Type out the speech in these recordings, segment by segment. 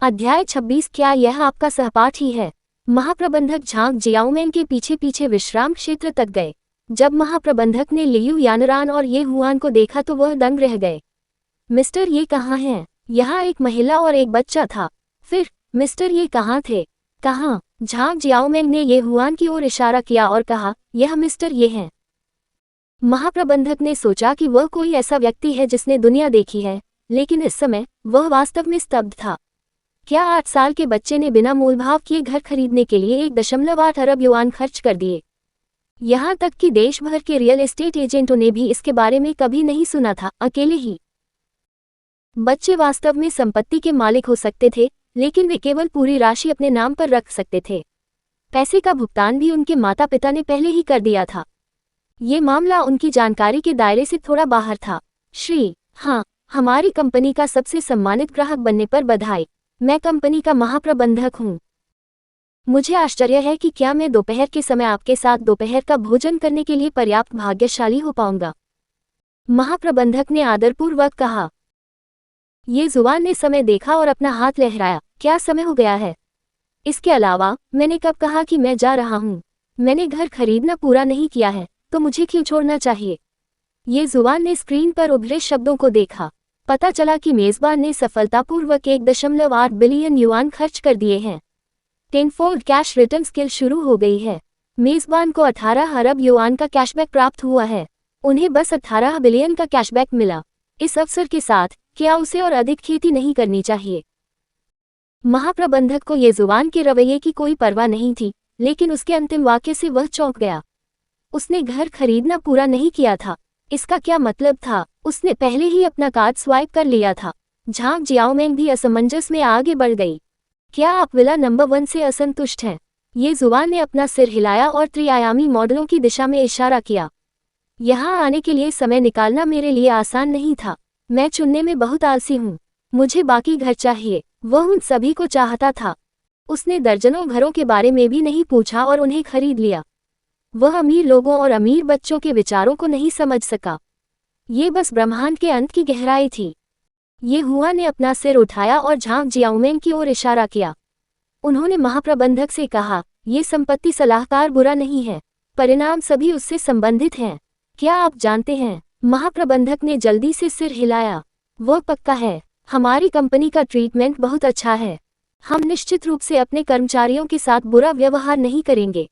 अध्याय 26। क्या यह आपका सहपाठी है? महाप्रबंधक झांग जियाओमेंग के पीछे पीछे विश्राम क्षेत्र तक गए। जब महाप्रबंधक ने लियू यानरान और ये हुआन को देखा तो वह दंग रह गए। मिस्टर, ये कहाँ हैं? यहाँ एक महिला और एक बच्चा था। फिर मिस्टर, ये कहाँ थे? कहाँ? झांग जियाओमेंग ने ये हुआन की ओर इशारा किया और कहा, यह मिस्टर ये हैं। महाप्रबंधक ने सोचा कि वह कोई ऐसा व्यक्ति है जिसने दुनिया देखी है, लेकिन इस समय वह वास्तव में स्तब्ध था। क्या 8 साल के बच्चे ने बिना मोलभाव किए घर खरीदने के लिए 1.8 अरब युआन खर्च कर दिए? यहाँ तक कि देश भर के रियल एस्टेट एजेंटों ने भी इसके बारे में कभी नहीं सुना था। अकेले ही बच्चे वास्तव में संपत्ति के मालिक हो सकते थे, लेकिन वे केवल पूरी राशि अपने नाम पर रख सकते थे। पैसे का भुगतान भी उनके माता पिता ने पहले ही कर दिया था। ये मामला उनकी जानकारी के दायरे से थोड़ा बाहर था। श्री, हाँ, हमारी कंपनी का सबसे सम्मानित ग्राहक बनने पर बधाई। मैं कंपनी का महाप्रबंधक हूँ। मुझे आश्चर्य है कि क्या मैं दोपहर के समय आपके साथ दोपहर का भोजन करने के लिए पर्याप्त भाग्यशाली हो पाऊंगा। महाप्रबंधक ने आदरपूर्वक कहा। ये जुबान ने समय देखा और अपना हाथ लहराया। क्या समय हो गया है? इसके अलावा मैंने कब कहा कि मैं जा रहा हूँ? मैंने घर खरीदना पूरा नहीं किया है, तो मुझे क्यों छोड़ना चाहिए? ये जुबान ने स्क्रीन पर उभरे शब्दों को देखा। पता चला कि मेजबान ने सफलतापूर्वक 1.8 बिलियन युआन खर्च कर दिए हैं। 10-fold कैश रिटर्न स्किल शुरू हो गई है। मेजबान को 18 अरब युआन का कैशबैक प्राप्त हुआ है। उन्हें बस 18 बिलियन का कैशबैक मिला। इस अवसर के साथ क्या उसे और अधिक खेती नहीं करनी चाहिए? महाप्रबंधक को ये जुबान के रवैये की कोई परवाह नहीं थी, लेकिन उसके अंतिम वाक्य से वह चौंक गया। उसने घर खरीदना पूरा नहीं किया था। इसका क्या मतलब था? उसने पहले ही अपना कार्ड स्वाइप कर लिया था। झांग जियाओमेंग भी असमंजस में आगे बढ़ गई। क्या आप विला नंबर 1 से असंतुष्ट हैं? ये जुबान ने अपना सिर हिलाया और त्रिआयामी मॉडलों की दिशा में इशारा किया। यहाँ आने के लिए समय निकालना मेरे लिए आसान नहीं था। मैं चुनने में बहुत आलसी हूँ। मुझे बाकी घर चाहिए। वह उन सभी को चाहता था। उसने दर्जनों घरों के बारे में भी नहीं पूछा और उन्हें खरीद लिया। वह अमीर लोगों और अमीर बच्चों के विचारों को नहीं समझ सका। ये बस ब्रह्मांड के अंत की गहराई थी। ये हुआ ने अपना सिर उठाया और झांग जियाओमेंग की ओर इशारा किया। उन्होंने महाप्रबंधक से कहा, ये संपत्ति सलाहकार बुरा नहीं है, परिणाम सभी उससे संबंधित हैं। क्या आप जानते हैं? महाप्रबंधक ने जल्दी से सिर हिलाया। वह पक्का है। हमारी कंपनी का ट्रीटमेंट बहुत अच्छा है। हम निश्चित रूप से अपने कर्मचारियों के साथ बुरा व्यवहार नहीं करेंगे।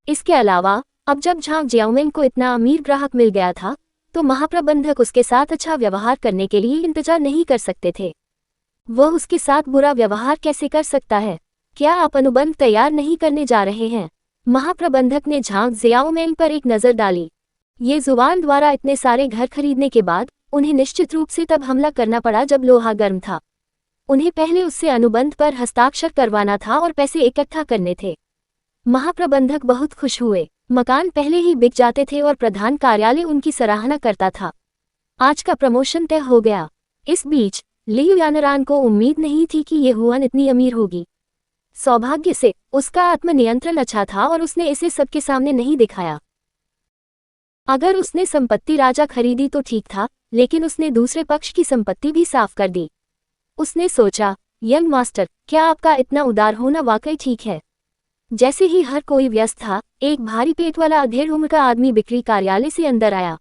इसके अलावा अब जब झांग जियाओमेंग को इतना अमीर ग्राहक मिल गया था, तो महाप्रबंधक उसके साथ अच्छा व्यवहार करने के लिए इंतजार नहीं कर सकते थे। वह उसके साथ बुरा व्यवहार कैसे कर सकता है? क्या आप अनुबंध तैयार नहीं करने जा रहे हैं? महाप्रबंधक ने झांग जियाओमेंग पर एक नज़र डाली। ये जुबान द्वारा इतने सारे घर खरीदने के बाद उन्हें निश्चित रूप से तब हमला करना पड़ा जब लोहा गर्म था। उन्हें पहले उससे अनुबंध पर हस्ताक्षर करवाना था और पैसे इकट्ठा करने थे। महाप्रबंधक बहुत खुश हुए। मकान पहले ही बिक जाते थे और प्रधान कार्यालय उनकी सराहना करता था। आज का प्रमोशन तय हो गया। इस बीच लियू यानरान को उम्मीद नहीं थी कि ये हुआन इतनी अमीर होगी। सौभाग्य से उसका आत्मनियंत्रण अच्छा था और उसने इसे सबके सामने नहीं दिखाया। अगर उसने संपत्ति राजा खरीदी तो ठीक था, लेकिन उसने दूसरे पक्ष की संपत्ति भी साफ कर दी। उसने सोचा, यंग मास्टर, क्या आपका इतना उदार होना वाकई ठीक है? जैसे ही हर कोई व्यस्त था, एक भारी पेट वाला अधेड़ उम्र का आदमी बिक्री कार्यालय से अंदर आया।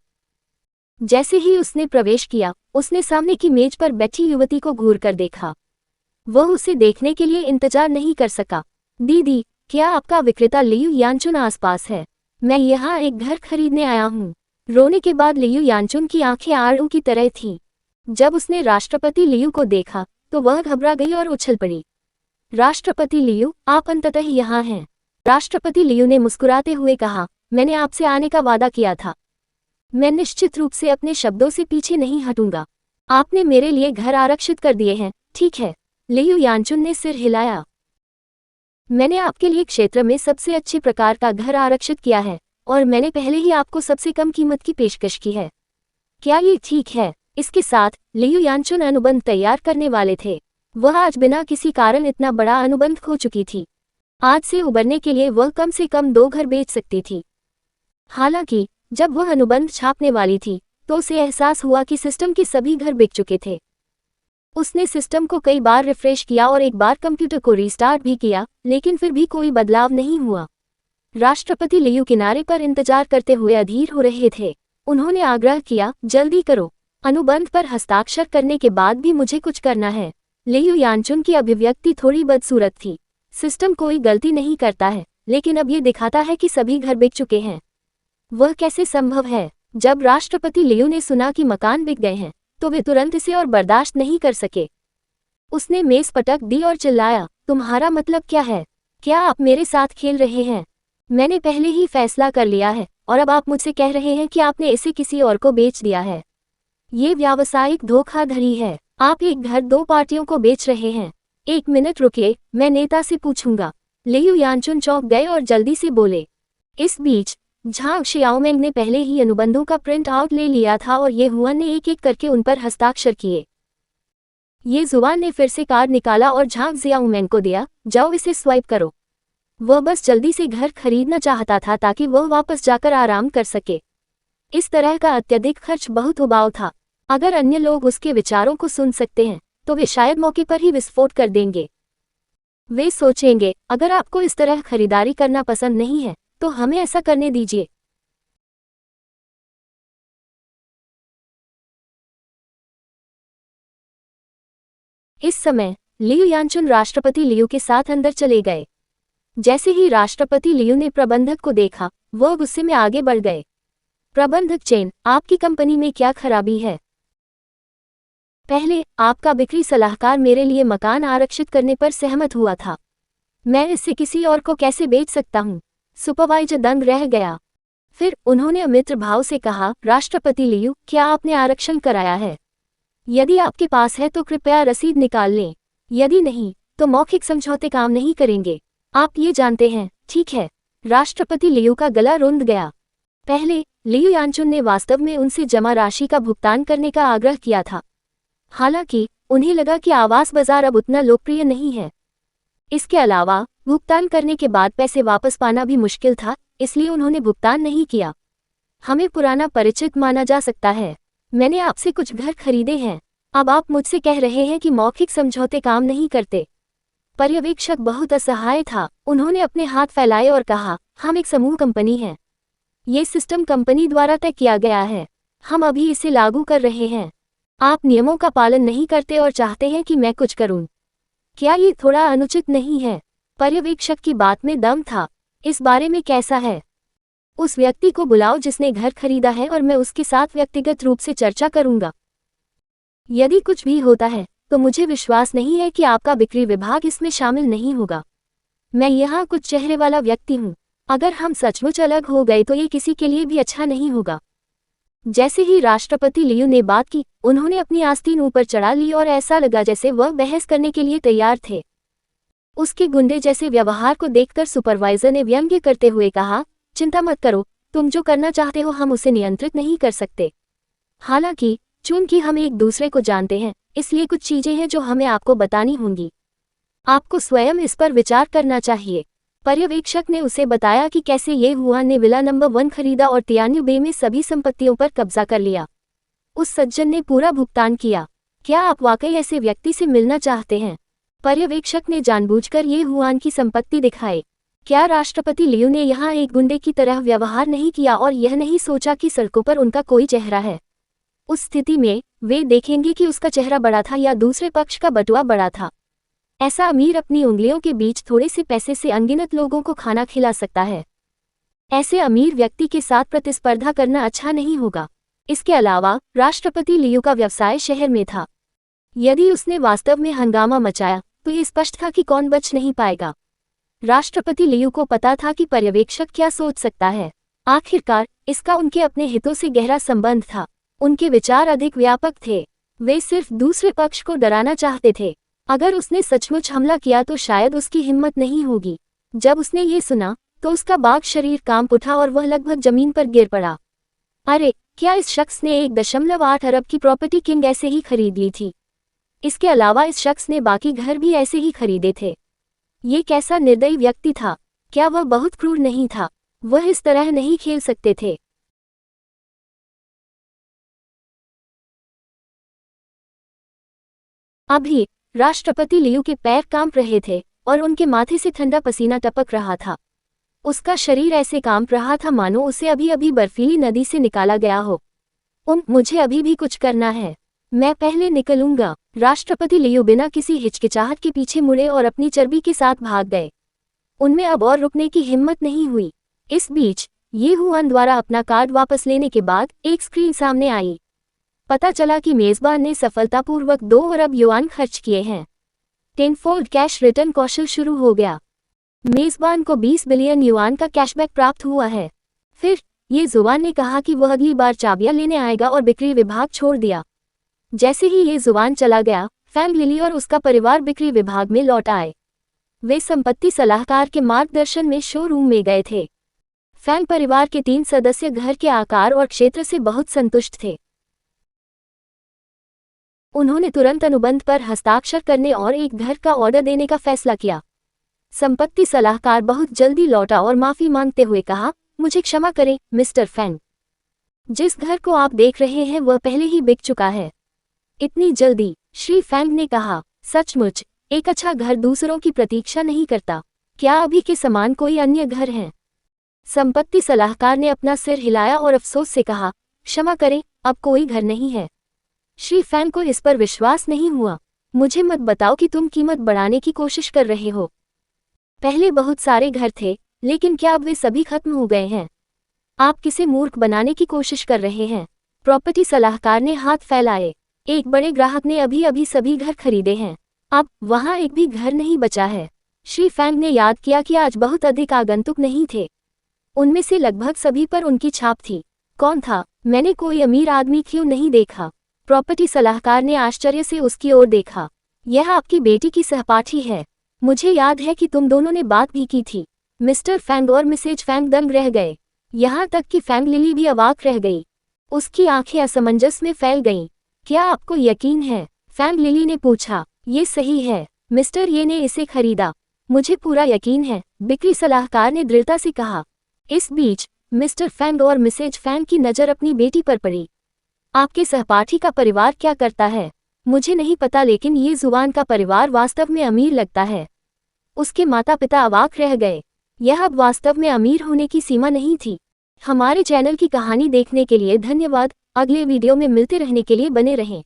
जैसे ही उसने प्रवेश किया, उसने सामने की मेज पर बैठी युवती को घूर कर देखा। वह उसे देखने के लिए इंतजार नहीं कर सका। दीदी, क्या आपका विक्रेता लियू यानचुन आसपास है? मैं यहाँ एक घर खरीदने आया हूँ। रोने के बाद लियू यानचुन की आंखें आड़ू की तरह थीं। जब उसने राष्ट्रपति लियू को देखा तो वह घबरा गई और उछल पड़ी। राष्ट्रपति लियू, आप अंततः यहाँ हैं। राष्ट्रपति लियू ने मुस्कुराते हुए कहा, मैंने आपसे आने का वादा किया था। मैं निश्चित रूप से अपने शब्दों से पीछे नहीं हटूंगा। आपने मेरे लिए घर आरक्षित कर दिए हैं, ठीक है? लियू यानचुन ने सिर हिलाया। मैंने आपके लिए क्षेत्र में सबसे अच्छे प्रकार का घर आरक्षित किया है और मैंने पहले ही आपको सबसे कम कीमत की पेशकश की है। क्या ये ठीक है? इसके साथ लियू यानचुन अनुबंध तैयार करने वाले थे। वह आज बिना किसी कारण इतना बड़ा अनुबंध खो चुकी थी। आज से उबरने के लिए वह कम से कम 2 घर बेच सकती थी। हालांकि जब वह अनुबंध छापने वाली थी तो उसे एहसास हुआ कि सिस्टम के सभी घर बिक चुके थे। उसने सिस्टम को कई बार रिफ्रेश किया और एक बार कंप्यूटर को रीस्टार्ट भी किया, लेकिन फिर भी कोई बदलाव नहीं हुआ। राष्ट्रपति लियू किनारे पर इंतजार करते हुए अधीर हो रहे थे। उन्होंने आग्रह किया, जल्दी करो। अनुबंध पर हस्ताक्षर करने के बाद भी मुझे कुछ करना है। लियू यानचुन की अभिव्यक्ति थोड़ी बदसूरत थी। सिस्टम कोई गलती नहीं करता है, लेकिन अब ये दिखाता है कि सभी घर बिक चुके हैं। वह कैसे संभव है? जब राष्ट्रपति लियू ने सुना कि मकान बिक गए हैं, तो वे तुरंत इसे और बर्दाश्त नहीं कर सके। उसने मेज पटक दी और चिल्लाया, तुम्हारा मतलब क्या है? क्या आप मेरे साथ खेल रहे हैं? मैंने पहले ही फैसला कर लिया है और अब आप मुझसे कह रहे हैं कि आपने इसे किसी और को बेच दिया है। ये व्यावसायिक धोखाधड़ी है। आप एक घर दो पार्टियों को बेच रहे हैं। एक मिनट रुकिए, मैं नेता से पूछूंगा। लियू यानचुन चौंक गए और जल्दी से बोले। इस बीच झांग शियाओमेंग ने पहले ही अनुबंधों का प्रिंट आउट ले लिया था और ये हुआन ने एक एक करके उन पर हस्ताक्षर किए। ये जुबान ने फिर से कार्ड निकाला और झांग जियाओमेंग को दिया, जाओ इसे स्वाइप करो। वह बस जल्दी से घर खरीदना चाहता था ताकि वह वापस जाकर आराम कर सके। इस तरह का अत्यधिक खर्च बहुत उबाऊ था। अगर अन्य लोग उसके विचारों को सुन सकते हैं, तो वे शायद मौके पर ही विस्फोट कर देंगे। वे सोचेंगे, अगर आपको इस तरह खरीदारी करना पसंद नहीं है, तो हमें ऐसा करने दीजिए। इस समय लियू यानचुन राष्ट्रपति लियू के साथ अंदर चले गए। जैसे ही राष्ट्रपति लियू ने प्रबंधक को देखा, वह गुस्से में आगे बढ़ गए। प्रबंधक चेन, आपकी कंपनी में क्या खराबी है? पहले आपका बिक्री सलाहकार मेरे लिए मकान आरक्षित करने पर सहमत हुआ था। मैं इसे किसी और को कैसे बेच सकता हूँ? सुपरवाइजर दंग रह गया। फिर उन्होंने अमित्र भाव से कहा, राष्ट्रपति लियू, क्या आपने आरक्षण कराया है? यदि आपके पास है तो कृपया रसीद निकाल लें। यदि नहीं, तो मौखिक समझौते काम नहीं करेंगे। आप ये जानते हैं, ठीक है? राष्ट्रपति लियू का गला रुंध गया। पहले लियू यानचुन ने वास्तव में उनसे जमा राशि का भुगतान करने का आग्रह किया था। हालांकि उन्हें लगा कि आवास बाजार अब उतना लोकप्रिय नहीं है। इसके अलावा भुगतान करने के बाद पैसे वापस पाना भी मुश्किल था, इसलिए उन्होंने भुगतान नहीं किया। हमें पुराना परिचित माना जा सकता है। मैंने आपसे कुछ घर खरीदे हैं। अब आप मुझसे कह रहे हैं कि मौखिक समझौते काम नहीं करते। पर्यवेक्षक बहुत असहाय था। उन्होंने अपने हाथ फैलाए और कहा, हम एक समूह कंपनी हैं। ये सिस्टम कंपनी द्वारा तय किया गया है। हम अभी इसे लागू कर रहे हैं। आप नियमों का पालन नहीं करते और चाहते हैं कि मैं कुछ करूं। क्या ये थोड़ा अनुचित नहीं है? पर्यवेक्षक की बात में दम था। इस बारे में कैसा है? उस व्यक्ति को बुलाओ जिसने घर खरीदा है और मैं उसके साथ व्यक्तिगत रूप से चर्चा करूंगा। यदि कुछ भी होता है, तो मुझे विश्वास नहीं है कि आपका बिक्री विभाग इसमें शामिल नहीं होगा। मैं यहाँ कुछ चेहरे वाला व्यक्ति हूँ। अगर हम सचमुच अलग हो गए तो ये किसी के लिए भी अच्छा नहीं होगा। जैसे ही राष्ट्रपति लियू ने बात की, उन्होंने अपनी आस्तीन ऊपर चढ़ा ली और ऐसा लगा जैसे वह बहस करने के लिए तैयार थे। उसके गुंडे जैसे व्यवहार को देखकर सुपरवाइजर ने व्यंग्य करते हुए कहा, चिंता मत करो, तुम जो करना चाहते हो हम उसे नियंत्रित नहीं कर सकते। हालांकि चूंकि हम एक दूसरे को जानते हैं, इसलिए कुछ चीजें हैं जो हमें आपको बतानी होंगी। आपको स्वयं इस पर विचार करना चाहिए। पर्यवेक्षक ने उसे बताया कि कैसे ये हुआन ने विला नंबर 1 खरीदा और तियान्यू बे में सभी संपत्तियों पर कब्जा कर लिया। उस सज्जन ने पूरा भुगतान किया। क्या आप वाकई ऐसे व्यक्ति से मिलना चाहते हैं? पर्यवेक्षक ने जानबूझकर ये हुआन की संपत्ति दिखाई। क्या राष्ट्रपति लियू ने यहाँ एक गुंडे की तरह व्यवहार नहीं किया और यह नहीं सोचा कि सड़कों पर उनका कोई चेहरा है? उस स्थिति में वे देखेंगे कि उसका चेहरा बड़ा था या दूसरे पक्ष का बटुआ बड़ा था। ऐसा अमीर अपनी उंगलियों के बीच थोड़े से पैसे से अनगिनत लोगों को खाना खिला सकता है। ऐसे अमीर व्यक्ति के साथ प्रतिस्पर्धा करना अच्छा नहीं होगा। इसके अलावा राष्ट्रपति लियू का व्यवसाय शहर में था। यदि उसने वास्तव में हंगामा मचाया तो ये स्पष्ट था कि कौन बच नहीं पाएगा। राष्ट्रपति लियू को पता था कि पर्यवेक्षक क्या सोच सकता है। आखिरकार इसका उनके अपने हितों से गहरा संबंध था। उनके विचार अधिक व्यापक थे। वे सिर्फ दूसरे पक्ष को डराना चाहते थे। अगर उसने सचमुच हमला किया तो शायद उसकी हिम्मत नहीं होगी। जब उसने ये सुना तो उसका बाग शरीर कांप उठा और वह लगभग जमीन पर गिर पड़ा। अरे, क्या इस शख्स ने 1.8 अरब की प्रॉपर्टी किंग ऐसे ही खरीद ली थी? इसके अलावा इस शख्स ने बाकी घर भी ऐसे ही खरीदे थे। ये कैसा निर्दयी व्यक्ति था? क्या वह बहुत क्रूर नहीं था? वह इस तरह नहीं खेल सकते थे। अभी राष्ट्रपति लियू के पैर कांप रहे थे और उनके माथे से ठंडा पसीना टपक रहा था। उसका शरीर ऐसे कांप रहा था मानो उसे अभी अभी बर्फीली नदी से निकाला गया हो। मुझे अभी भी कुछ करना है, मैं पहले निकलूंगा। राष्ट्रपति लियू बिना किसी हिचकिचाहट के पीछे मुड़े और अपनी चर्बी के साथ भाग गए। उनमें अब और रुकने की हिम्मत नहीं हुई। इस बीच ये हुआन द्वारा अपना कार्ड वापस लेने के बाद एक स्क्रीन सामने आई। पता चला कि मेजबान ने सफलतापूर्वक 2 अरब युआन खर्च किए हैं। 10-fold कैश रिटर्न कौशल शुरू हो गया। मेजबान को 20 बिलियन युआन का कैशबैक प्राप्त हुआ है। फिर ये जुबान ने कहा कि वह अगली बार चाबियां लेने आएगा और बिक्री विभाग छोड़ दिया। जैसे ही ये जुबान चला गया, फैंग लिली और उसका परिवार बिक्री विभाग में लौट आए। वे संपत्ति सलाहकार के मार्गदर्शन में शोरूम में गए थे। फैंग परिवार के 3 सदस्य घर के आकार और क्षेत्र से बहुत संतुष्ट थे। उन्होंने तुरंत अनुबंध पर हस्ताक्षर करने और एक घर का ऑर्डर देने का फैसला किया। संपत्ति सलाहकार बहुत जल्दी लौटा और माफी मांगते हुए कहा, मुझे क्षमा करें मिस्टर फैंग। जिस घर को आप देख रहे हैं वह पहले ही बिक चुका है। इतनी जल्दी? श्री फैंग ने कहा, सचमुच एक अच्छा घर दूसरों की प्रतीक्षा नहीं करता। क्या अभी के समान कोई अन्य घर है? संपत्ति सलाहकार ने अपना सिर हिलाया और अफसोस से कहा, क्षमा करें, अब कोई घर नहीं है। श्री फैंग को इस पर विश्वास नहीं हुआ। मुझे मत बताओ कि तुम कीमत बढ़ाने की कोशिश कर रहे हो। पहले बहुत सारे घर थे, लेकिन क्या अब वे सभी खत्म हो गए हैं? आप किसे मूर्ख बनाने की कोशिश कर रहे हैं? प्रॉपर्टी सलाहकार ने हाथ फैलाए। एक बड़े ग्राहक ने अभी अभी सभी घर खरीदे हैं। अब वहां एक भी घर नहीं बचा है। श्री फैंग ने याद किया कि आज बहुत अधिक आगंतुक नहीं थे। उनमें से लगभग सभी पर उनकी छाप थी। कौन था? मैंने कोई अमीर आदमी क्यों नहीं देखा? प्रॉपर्टी सलाहकार ने आश्चर्य से उसकी ओर देखा। यह आपकी बेटी की सहपाठी है। मुझे याद है कि तुम दोनों ने बात भी की थी। मिस्टर फैंग और मिसेज फैंग दंग रह गए। यहाँ तक कि फैंग लिली भी अवाक रह गई। उसकी आंखें असमंजस में फैल गईं। क्या आपको यकीन है? फैंग लिली ने पूछा। ये सही है, मिस्टर ये ने इसे खरीदा। मुझे पूरा यकीन है, बिक्री सलाहकार ने दृढ़ता से कहा। इस बीच मिस्टर फैंग और मिसेज फैंग की नज़र अपनी बेटी पर पड़ी। आपके सहपाठी का परिवार क्या करता है? मुझे नहीं पता, लेकिन ये जुबान का परिवार वास्तव में अमीर लगता है। उसके माता पिता अवाक रह गए। यह अब वास्तव में अमीर होने की सीमा नहीं थी। हमारे चैनल की कहानी देखने के लिए धन्यवाद। अगले वीडियो में मिलते रहने के लिए बने रहें।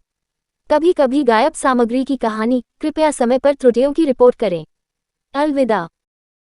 कभी कभी गायब सामग्री की कहानी, कृपया समय पर त्रुटियों की रिपोर्ट करें। अलविदा।